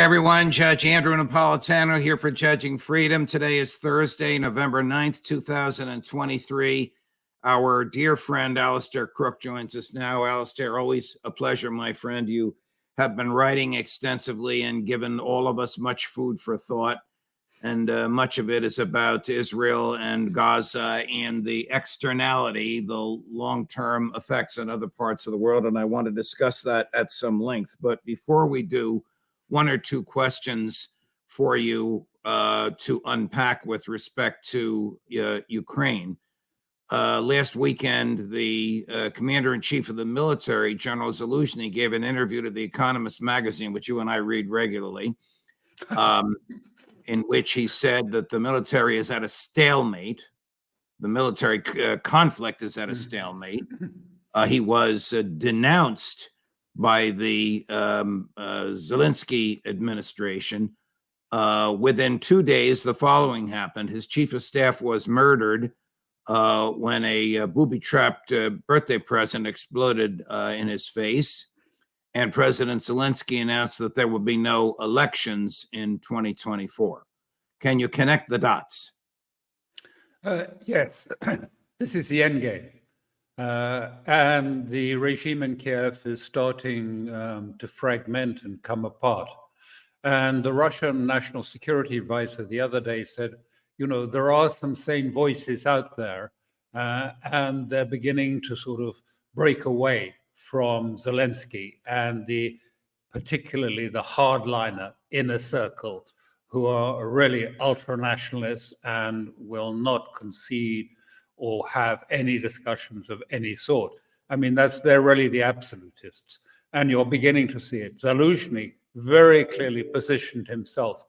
everyone. Judge Andrew Napolitano here for Judging Freedom. Today is Thursday, November 9th, 2023. Our dear friend Alastair Crooke joins us now. Alastair, always a pleasure, my friend. You have been writing extensively and given all of us much food for thought. And much of it is about Israel and Gaza and the externality, the long-term effects in other parts of the world. And I want to discuss that at some length. But before we do, one or two questions for you to unpack with respect to Ukraine. Last weekend, the commander-in-chief of the military, General Zaluzhny, gave an interview to The Economist magazine, which you and I read regularly, in which he said that the military is at a stalemate. The military conflict is at a stalemate. He was denounced by the Zinski administration. Within 2 days, the following happened. His chief of staff was murdered when a booby-trapped birthday present exploded in his face. And President Zelensky announced that there would be no elections in 2024. Can you connect the dots? Yes, this is the end game. And the regime in Kiev is starting to fragment and come apart. And the Russian National Security Advisor the other day said, you know, there are some sane voices out there, and they're beginning to sort of break away from Zelensky and particularly the hardliner inner circle, who are really ultra-nationalists and will not concede or have any discussions of any sort. I mean, they're really the absolutists. And you're beginning to see it. Zaluzhny very clearly positioned himself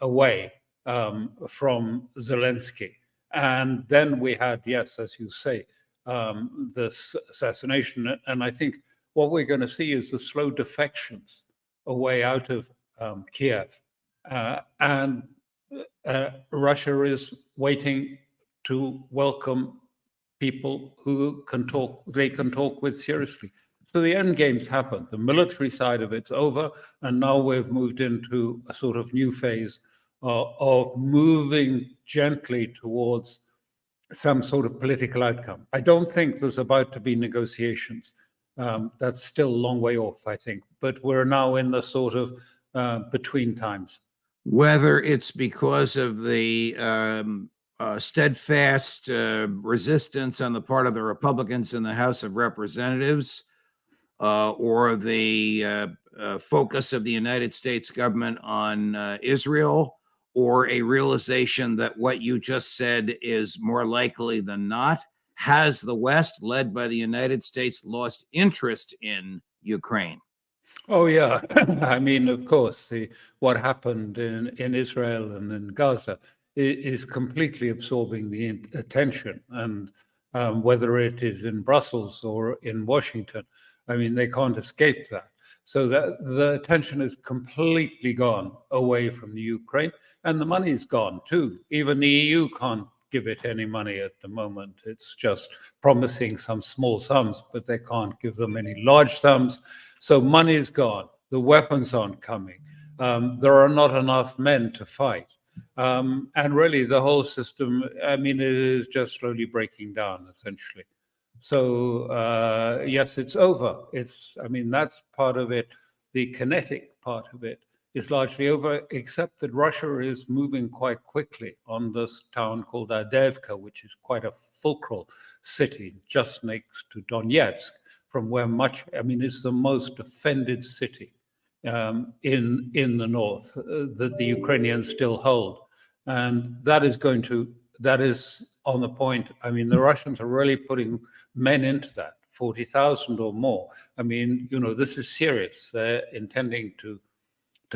away from Zelensky. And then we had, yes, as you say, this assassination. And I think what we're going to see is the slow defections away out of Kiev. And Russia is waiting to welcome people who they can talk with seriously. So the end game's happened. The military side of it's over, and now we've moved into a sort of new phase of moving gently towards some sort of political outcome. I don't think there's about to be negotiations. That's still a long way off, I think. But we're now in the sort of between times. Whether it's because of the steadfast resistance on the part of the Republicans in the House of Representatives, or the focus of the United States government on Israel, or a realization that what you just said is more likely than not, has the West, led by the United States, lost interest in Ukraine? Oh, yeah. I mean, of course, what happened in Israel and in Gaza is completely absorbing the attention. And whether it is in Brussels or in Washington, I mean, they can't escape that. So that the attention is completely gone away from the Ukraine, and the money's gone too. Even the EU can't give it any money at the moment. It's just promising some small sums, but they can't give them any large sums. So money is gone. The weapons aren't coming. There are not enough men to fight. And really the whole system, I mean, it is just slowly breaking down, essentially. So yes, it's over. I mean, that's part of it. The kinetic part of it is largely over, except that Russia is moving quite quickly on this town called Avdiivka, which is quite a fulcral city just next to Donetsk, from where it's the most defended city in the north that the Ukrainians still hold. And that is on the point. I mean, the Russians are really putting men into that, 40,000 or more. I mean, you know, this is serious. They're intending to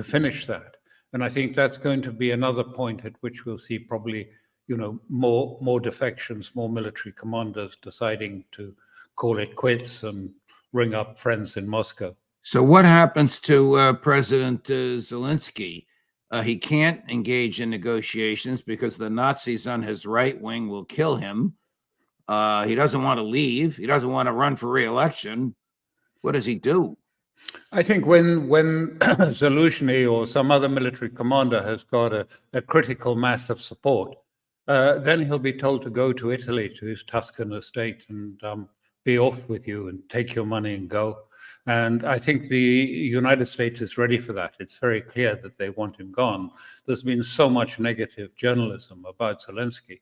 finish that. And I think that's going to be another point at which we'll see probably, you know, more defections, more military commanders deciding to call it quits and ring up friends in Moscow. So what happens to President Zelensky? He can't engage in negotiations because the Nazis on his right wing will kill him. He doesn't want to leave. He doesn't want to run for re-election. What does he do? I think when Zelensky or some other military commander has got a critical mass of support, then he'll be told to go to Italy, to his Tuscan estate, and be off with you and take your money and go. And I think the United States is ready for that. It's very clear that they want him gone. There's been so much negative journalism about Zelensky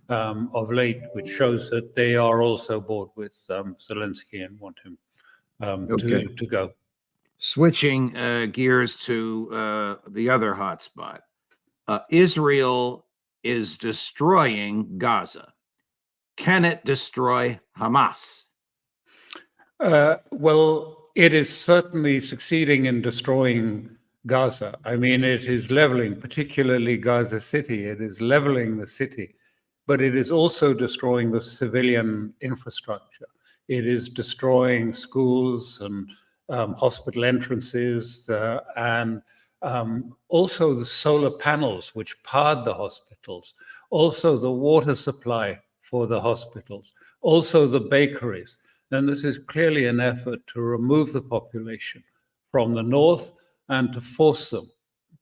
of late, which shows that they are also bored with Zelensky and want him to go. Switching gears to the other hotspot, Israel is destroying Gaza. Can it destroy Hamas? Well, it is certainly succeeding in destroying Gaza. I mean, it is leveling, particularly Gaza City. It is leveling the city, but it is also destroying the civilian infrastructure. It is destroying schools and hospital entrances and also the solar panels which powered the hospitals, also the water supply for the hospitals, also the bakeries. And this is clearly an effort to remove the population from the north and to force them,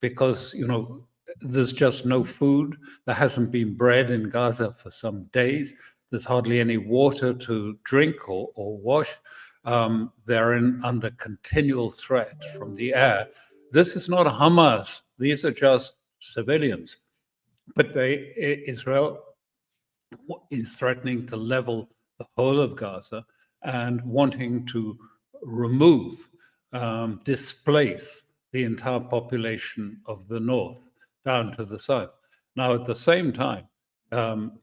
because, you know, there's just no food. There hasn't been bread in Gaza for some days. There's hardly any water to drink or wash. They're under continual threat from the air. This is not Hamas. These are just civilians. But Israel is threatening to level the whole of Gaza and wanting to remove, displace the entire population of the north down to the south. Now, at the same time,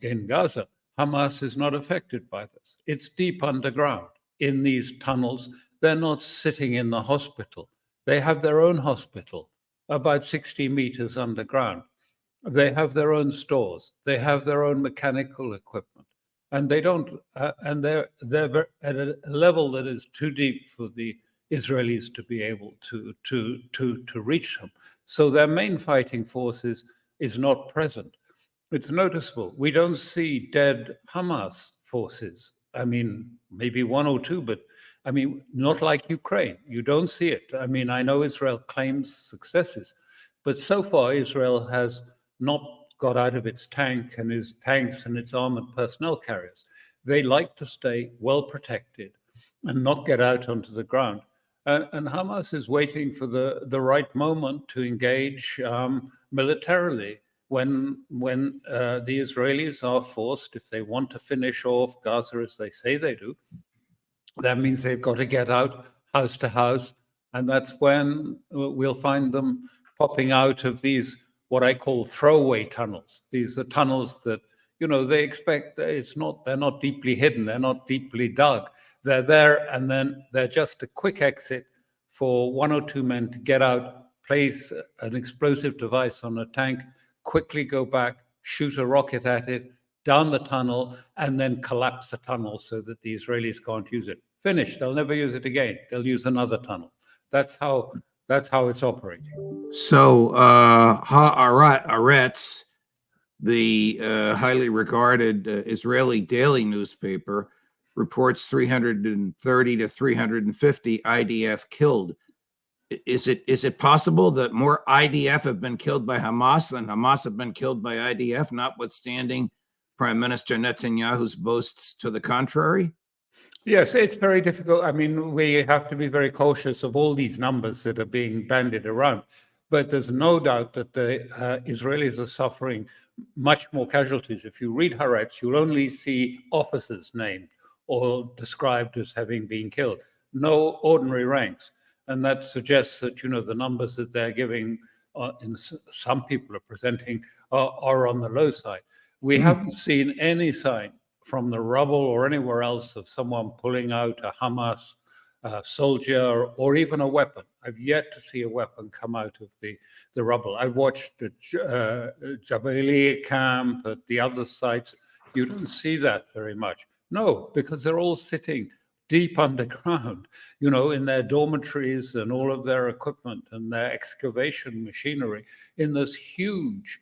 in Gaza, Hamas is not affected by this. It's deep underground in these tunnels. They're not sitting in the hospital. They have their own hospital about 60 meters underground. They have their own stores. They have their own mechanical equipment. And they don't, and they're at a level that is too deep for the Israelis to be able to reach them. So their main fighting force is not present. It's noticeable. We don't see dead Hamas forces. I mean, maybe one or two, but I mean, not like Ukraine. You don't see it. I mean, I know Israel claims successes, but so far Israel has not got out of its tanks and its armored personnel carriers. They like to stay well protected and not get out onto the ground. And Hamas is waiting for the right moment to engage militarily when the Israelis are forced, if they want to finish off Gaza as they say they do. That means they've got to get out house to house, and that's when we'll find them popping out of these, what I call throwaway tunnels. These are tunnels that, you know, they expect they're not deeply hidden, they're not deeply dug. They're there, and then they're just a quick exit for one or two men to get out, place an explosive device on a tank, quickly go back, shoot a rocket at it, down the tunnel, and then collapse the tunnel so that the Israelis can't use it. Finished. They'll never use it again. They'll use another tunnel. That's how it's operating. So Haaretz, the highly regarded Israeli daily newspaper, reports 330 to 350 IDF killed. Is it possible that more IDF have been killed by Hamas than Hamas have been killed by IDF, notwithstanding Prime Minister Netanyahu's boasts to the contrary? Yes, it's very difficult. I mean, we have to be very cautious of all these numbers that are being bandied around. But there's no doubt that the Israelis are suffering much more casualties. If you read Haaretz, you'll only see officers named or described as having been killed, no ordinary ranks. And that suggests that, you know, the numbers that they're giving, some people are presenting, are on the low side. We haven't seen any sign from the rubble or anywhere else of someone pulling out a Hamas soldier or even a weapon. I've yet to see a weapon come out of the rubble. I've watched the Jabalia camp at the other sites. You don't see that very much. No, because they're all sitting deep underground, you know, in their dormitories and all of their equipment and their excavation machinery in this huge,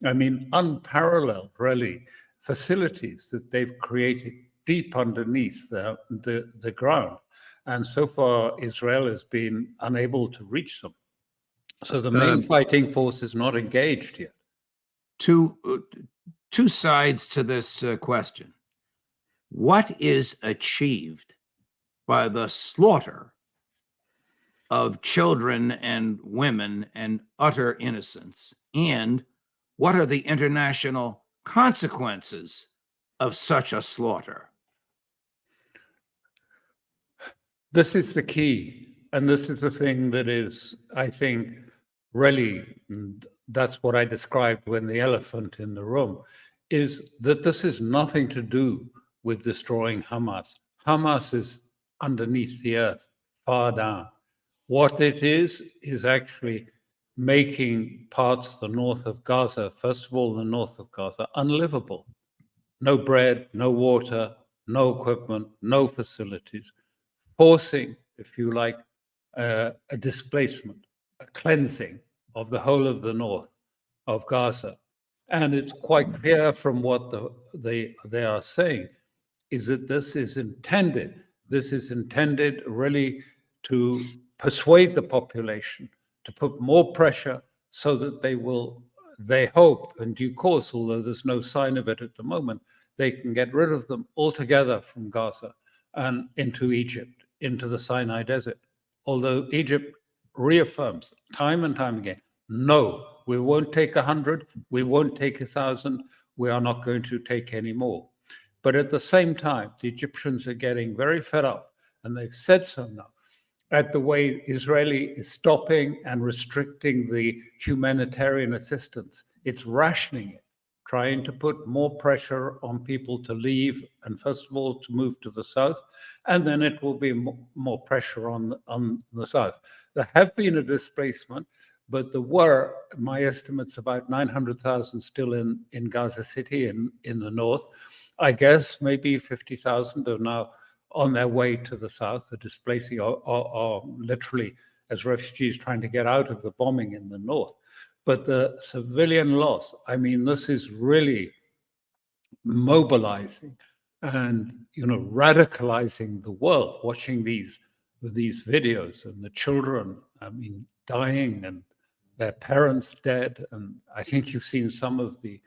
I mean, unparalleled, really, facilities that they've created deep underneath the ground. And so far, Israel has been unable to reach them. So the main fighting force is not engaged yet. Two sides to this question. What is achieved by the slaughter of children and women and utter innocence? And what are the international consequences of such a slaughter? This is the key. And this is the thing that is, I think, really, that's what I described when the elephant in the room, is that this is nothing to do with destroying Hamas. Hamas is underneath the earth, far down. What it is actually making parts the north of Gaza, first of all, the north of Gaza, unlivable. No bread, no water, no equipment, no facilities, forcing, if you like, a displacement, a cleansing of the whole of the north of Gaza. And it's quite clear from what they are saying is that this is intended really to persuade the population, to put more pressure so that they hope in due course, although there's no sign of it at the moment, they can get rid of them altogether from Gaza and into Egypt, into the Sinai Desert. Although Egypt reaffirms time and time again, no, we won't take 100, we won't take 1,000, we are not going to take any more. But at the same time, the Egyptians are getting very fed up, and they've said so now, at the way Israeli is stopping and restricting the humanitarian assistance. It's rationing it, trying to put more pressure on people to leave, and first of all, to move to the south, and then it will be more pressure on the south. There have been a displacement, but there were, my estimates, about 900,000 still in Gaza City in the north. I guess maybe 50,000 are now on their way to the south, are displacing, or literally as refugees trying to get out of the bombing in the north. But the civilian loss, I mean, this is really mobilizing and, radicalizing the world, watching these videos, and the children, I mean, dying and their parents dead. And I think you've seen some of the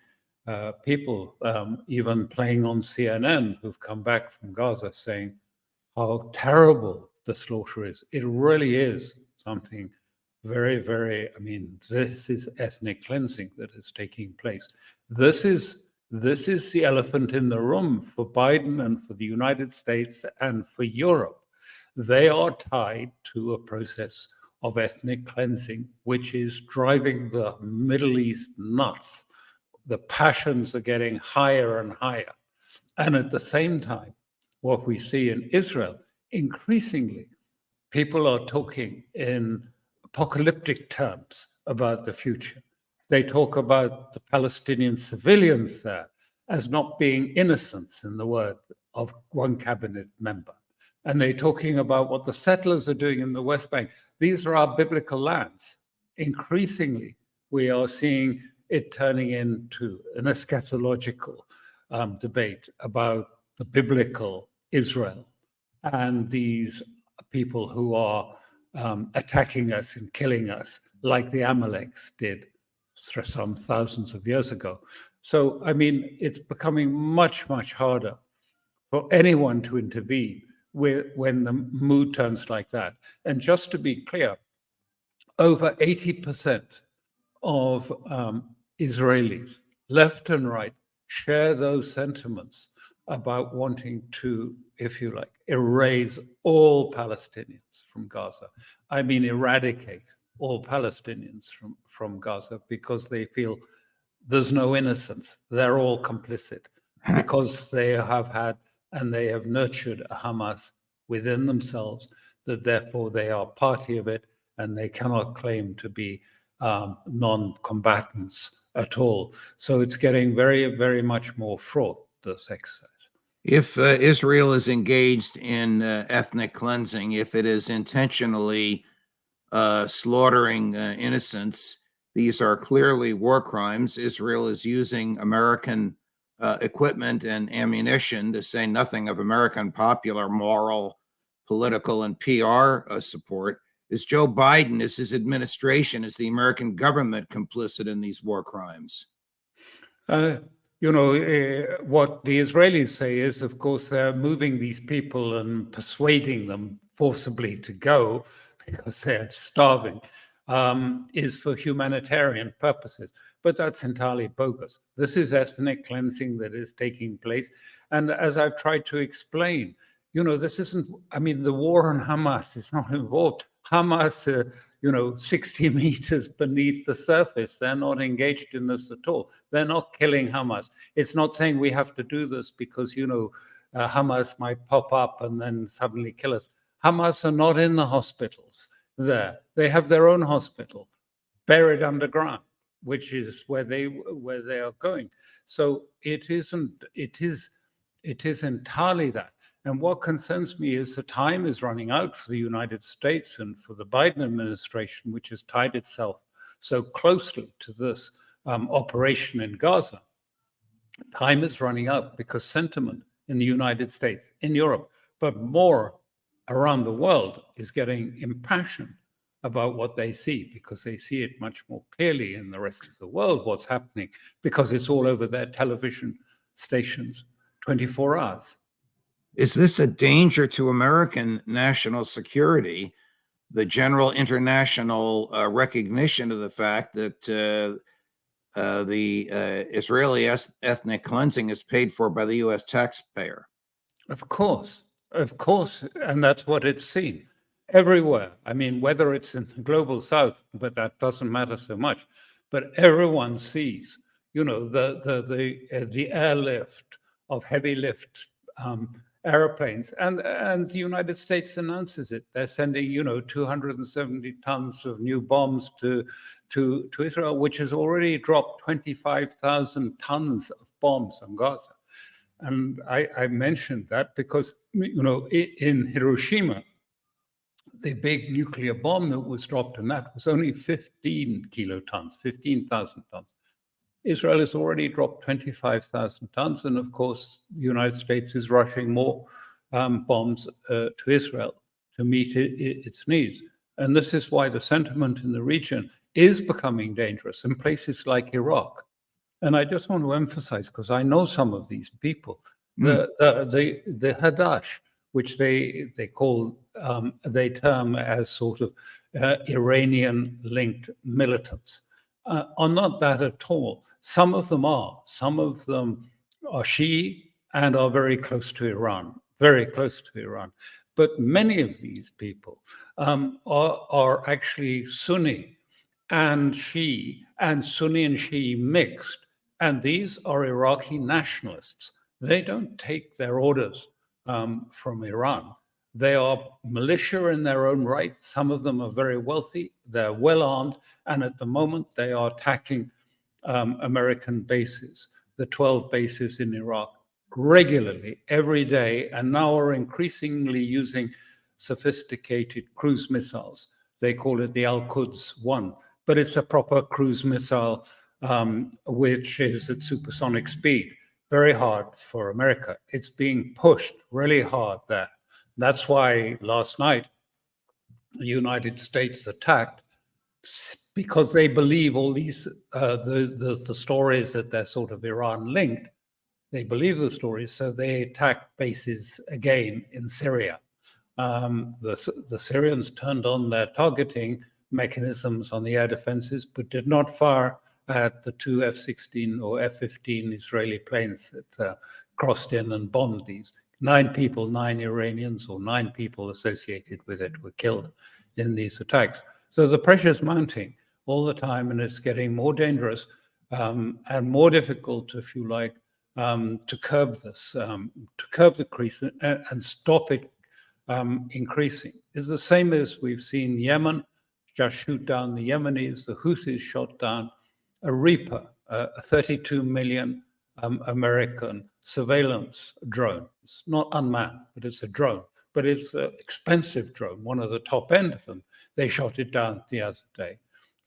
people even playing on CNN who've come back from Gaza saying how terrible the slaughter is. It really is something very, very, I mean, this is ethnic cleansing that is taking place. This is the elephant in the room for Biden and for the United States and for Europe. They are tied to a process of ethnic cleansing, which is driving the Middle East nuts. The passions are getting higher and higher. And at the same time, what we see in Israel, increasingly, people are talking in apocalyptic terms about the future. They talk about the Palestinian civilians there as not being innocents, in the word of one cabinet member. And they're talking about what the settlers are doing in the West Bank. These are our biblical lands. Increasingly, we are seeing it turning into an eschatological debate about the biblical Israel and these people who are attacking us and killing us like the Amaleks did some thousands of years ago. So, I mean, it's becoming much, much harder for anyone to intervene when the mood turns like that. And just to be clear, over 80% of Israelis, left and right, share those sentiments about wanting to, if you like, erase all Palestinians from Gaza. I mean, eradicate all Palestinians from Gaza, because they feel there's no innocence. They're all complicit because they have had and they have nurtured a Hamas within themselves, that therefore they are party of it and they cannot claim to be non-combatants at all. So it's getting very, very much more fraught, this exercise. If Israel is engaged in ethnic cleansing, if it is intentionally slaughtering innocents, these are clearly war crimes. Israel is using American equipment and ammunition, to say nothing of American popular moral political and PR support. Is Joe Biden, is his administration, is the American government complicit in these war crimes? What the Israelis say is, of course, they're moving these people and persuading them forcibly to go because they're starving, is for humanitarian purposes. But that's entirely bogus. This is ethnic cleansing that is taking place. And as I've tried to explain, this isn't, the war on Hamas is not involved. Hamas, 60 meters beneath the surface, they're not engaged in this at all. They're not killing Hamas. It's not saying we have to do this because, Hamas might pop up and then suddenly kill us. Hamas are not in the hospitals there. They have their own hospital buried underground, which is where they are going. So it is entirely that. And what concerns me is the time is running out for the United States and for the Biden administration, which has tied itself so closely to this operation in Gaza. Time is running out because sentiment in the United States, in Europe, but more around the world is getting impassioned about what they see, because they see it much more clearly in the rest of the world, what's happening, because it's all over their television stations 24 hours. Is this a danger to American national security, the general international recognition of the fact that the Israeli ethnic cleansing is paid for by the U.S. taxpayer? Of course, and that's what it's seen everywhere. Whether it's in the global south, but that doesn't matter so much. But everyone sees, the airlift of heavy lift airplanes, and the United States announces it. They're sending 270 tons of new bombs to Israel, which has already dropped 25,000 tons of bombs on Gaza. And I mentioned that because in Hiroshima, the big nuclear bomb that was dropped on that was only 15 kilotons, 15,000 tons. Israel has already dropped 25,000 tons, and of course, the United States is rushing more bombs to Israel to meet its needs. And this is why the sentiment in the region is becoming dangerous in places like Iraq. And I just want to emphasize, because I know some of these people, the Hadash, which they term as sort of Iranian-linked militants, are not that at all. Some of them are. Some of them are Shi'i and are very close to Iran, But many of these people are actually Sunni and Shi'i, and Sunni and Shi'i mixed. And these are Iraqi nationalists. They don't take their orders from Iran. They are militia in their own right. Some of them are very wealthy. They're well armed. And at the moment, they are attacking American bases, the 12 bases in Iraq, regularly, every day, and now are increasingly using sophisticated cruise missiles. They call it the Al-Quds 1, but it's a proper cruise missile, which is at supersonic speed. Very hard for America. It's being pushed really hard there. That's why last night the United States attacked, because they believe all these the stories that they're sort of Iran linked. They believe the stories, so they attacked bases again in Syria. The Syrians turned on their targeting mechanisms on the air defenses, but did not fire at the two F-16 or F-15 Israeli planes that crossed in and bombed these. 9 people, 9 Iranians, or 9 people associated with it were killed in these attacks. So the pressure is mounting all the time, and it's getting more dangerous and more difficult, if you like, to curb this, to curb the crease and stop it increasing. It's the same as we've seen Yemen just shoot down the Yemenis. The Houthis shot down a Reaper, a 32 million American surveillance drone. It's not unmanned, but it's a drone. But it's an expensive drone, one of the top end of them. They shot it down the other day.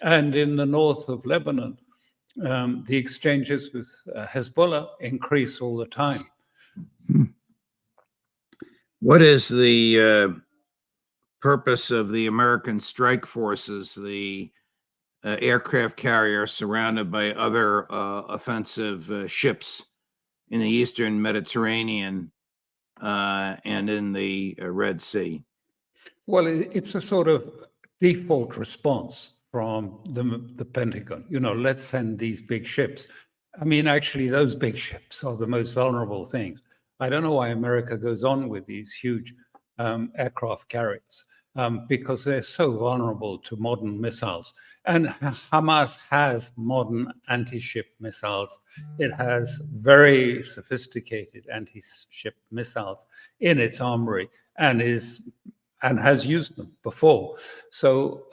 And in the north of Lebanon, the exchanges with Hezbollah increase all the time. What is the purpose of the American strike forces, the aircraft carrier surrounded by other offensive ships in the Eastern Mediterranean and in the Red Sea? Well, it's a sort of default response from the Pentagon. Let's send these big ships. I mean, actually, those big ships are the most vulnerable things. I don't know why America goes on with these huge aircraft carriers, because they're so vulnerable to modern missiles. And Hamas has modern anti-ship missiles. It has very sophisticated anti-ship missiles in its armory, and has used them before. So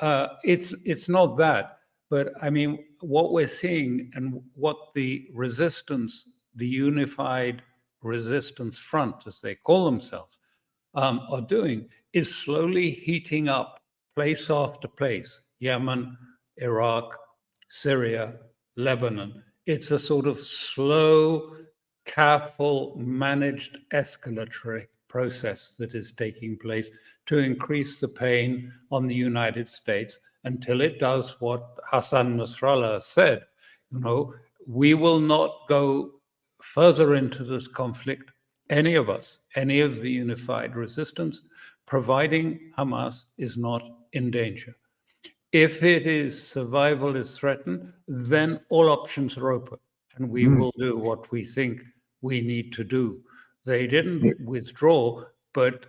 it's not that. But I mean, what we're seeing and what the resistance, the Unified Resistance Front, as they call themselves, are doing is slowly heating up place after place: Yemen, Iraq, Syria, Lebanon. It's a sort of slow, careful, managed escalatory process that is taking place to increase the pain on the United States until it does what Hassan Nasrallah said. We will not go further into this conflict, any of us, any of the unified resistance, providing Hamas is not in danger. If it is survival is threatened, then all options are open, and we will do what we think we need to do. They didn't withdraw, but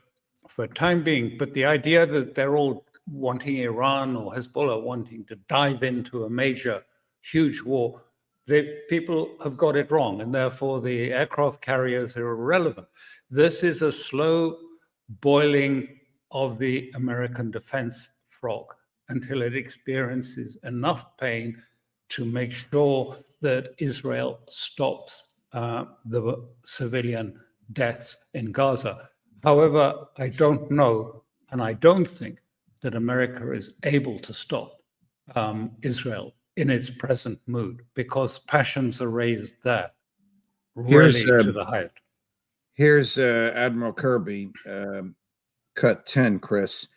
for time being. But the idea that they're all wanting Iran or Hezbollah wanting to dive into a major, huge war, people have got it wrong, and therefore the aircraft carriers are irrelevant. This is a slow boiling of the American defense frog until it experiences enough pain to make sure that Israel stops the civilian deaths in Gaza. However, I don't know, and I don't think that America is able to stop Israel in its present mood, because passions are raised there really to the height. Here's Admiral Kirby, cut 10, Chris,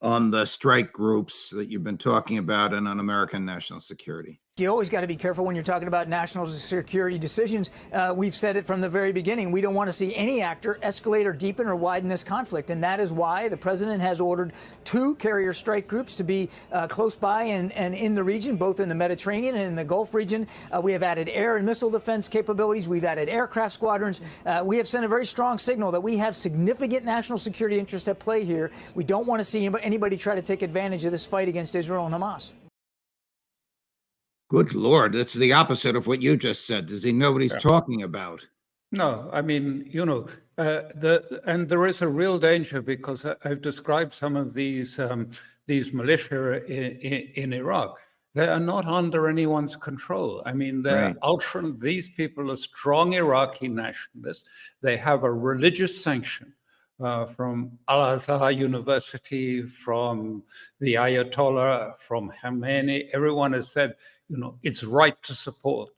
on the strike groups that you've been talking about and on American national security. You always got to be careful when you're talking about national security decisions. We've said it from the very beginning. We don't want to see any actor escalate or deepen or widen this conflict. And that is why the president has ordered 2 carrier strike groups to be close by and in the region, both in the Mediterranean and in the Gulf region. We have added air and missile defense capabilities. We've added aircraft squadrons. We have sent a very strong signal that we have significant national security interests at play here. We don't want to see anybody try to take advantage of this fight against Israel and Hamas. Good Lord, that's the opposite of what you just said. Does he know what he's talking about? No, I mean, and there is a real danger, because I've described some of these militia in Iraq. They are not under anyone's control. I mean, they're these people are strong Iraqi nationalists. They have a religious sanction from Al-Azhar University, from the Ayatollah, from Khamenei. Everyone has said, it's right to support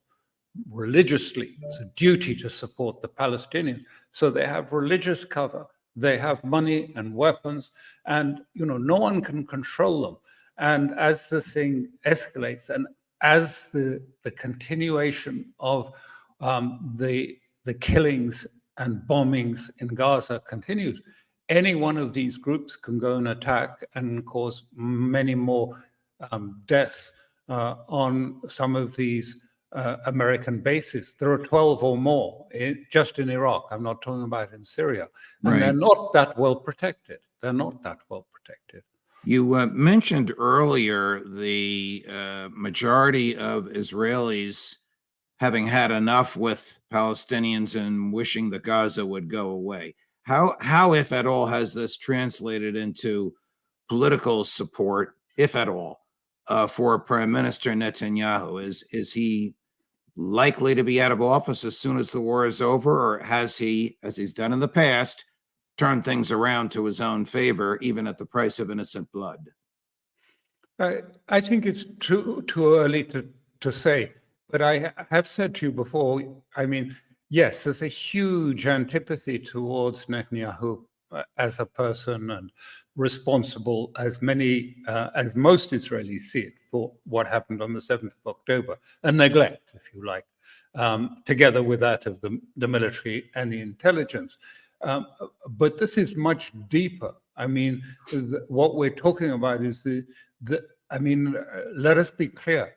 religiously. It's a duty to support the Palestinians. So they have religious cover. They have money and weapons, and no one can control them. And as this thing escalates, and as the continuation of the killings and bombings in Gaza continues, any one of these groups can go and attack and cause many more deaths on some of these American bases. There are 12 or more just in Iraq. I'm not talking about in Syria. And they're not that well protected. They're not that well protected. You mentioned earlier the majority of Israelis having had enough with Palestinians and wishing that Gaza would go away. How, if at all, has this translated into political support, if at all, for Prime Minister Netanyahu? Is he likely to be out of office as soon as the war is over, or has he, as he's done in the past, turned things around to his own favor, even at the price of innocent blood? I think it's too early to say, but I have said to you before, I mean, yes, there's a huge antipathy towards Netanyahu as a person and responsible as most Israelis see it for what happened on the 7th of October, a neglect, if you like, together with that of the military and the intelligence. But this is much deeper. I mean, what we're talking about is let us be clear.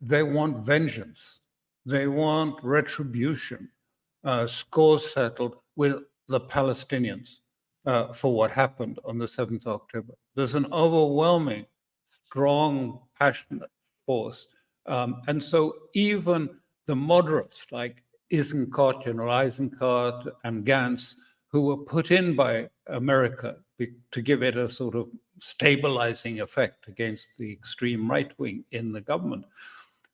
They want vengeance. They want retribution, scores settled with the Palestinians for what happened on the 7th of October. There's an overwhelming, strong, passionate force. And so even the moderates like General Eisenkot and Gantz, who were put in by America to give it a sort of stabilizing effect against the extreme right wing in the government.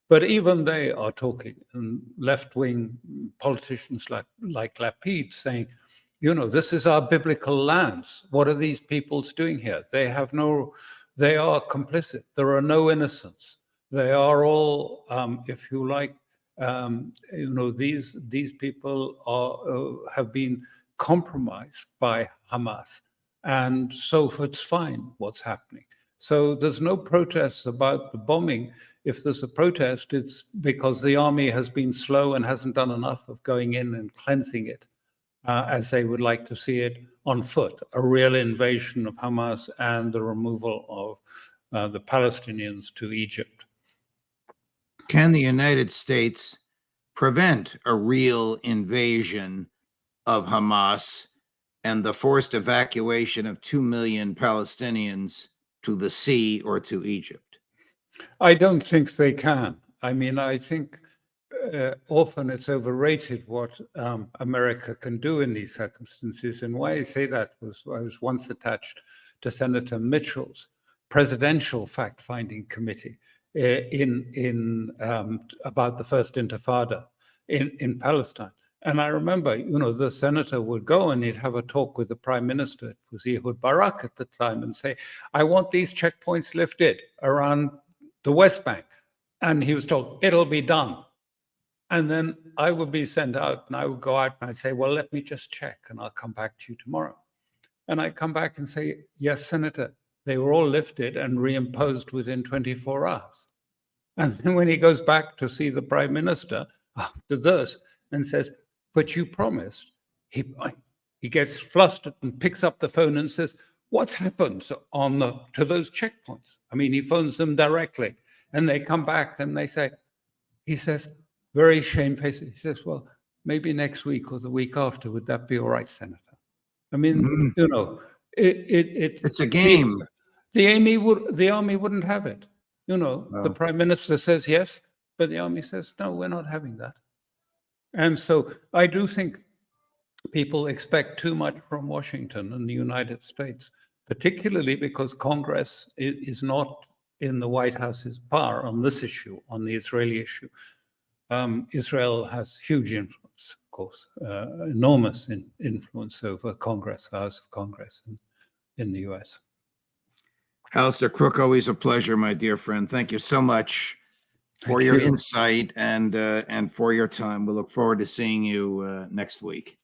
But even they are talking, and left-wing politicians like Lapid saying, you know, this is our biblical lands. What are these peoples doing here? They are complicit. There are no innocents. They are all, if you like, these people have been compromised by Hamas. And so it's fine what's happening. So there's no protests about the bombing. If there's a protest, it's because the army has been slow and hasn't done enough of going in and cleansing it as they would like to see it on foot, a real invasion of Hamas and the removal of the Palestinians to Egypt. Can the United States prevent a real invasion of Hamas and the forced evacuation of 2 million Palestinians to the sea or to Egypt? I don't think they can. I mean, I think often it's overrated what America can do in these circumstances. And why I say that was I was once attached to Senator Mitchell's presidential fact-finding committee about the first Intifada in Palestine. And I remember, the senator would go and he'd have a talk with the prime minister, it was Ehud Barak at the time, and say, I want these checkpoints lifted around the West Bank. And he was told, it'll be done. And then I would be sent out and I would go out and I'd say, well, let me just check and I'll come back to you tomorrow. And I come back and say, yes, Senator, they were all lifted and reimposed within 24 hours. And then when he goes back to see the prime minister after this and says, but you promised, he gets flustered and picks up the phone and says, what's happened to those checkpoints? I mean, he phones them directly and they come back and they say, he says, very shamefaced, he says, well, maybe next week or the week after, would that be all right, Senator? I mean, it's a game. The army wouldn't have it. The prime minister says yes, but the army says, no, we're not having that. And so I do think people expect too much from Washington and the United States, particularly because Congress is not in the White House's power on this issue, on the Israeli issue. Israel has huge influence, of course, enormous influence over Congress, the House of Congress in the US. Alastair Crooke, always a pleasure, my dear friend. Thank you so much for your insight and for your time. We look forward to seeing you next week.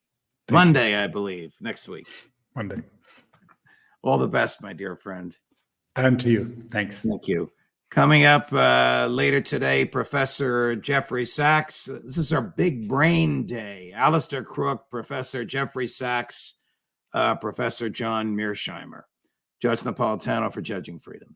Monday, I believe, next week. Monday. All the best, my dear friend. And to you. Thanks. Thank you. Coming up later today, Professor Jeffrey Sachs. This is our big brain day. Alastair Crooke, Professor Jeffrey Sachs, Professor John Mearsheimer. Judge Napolitano for Judging Freedom.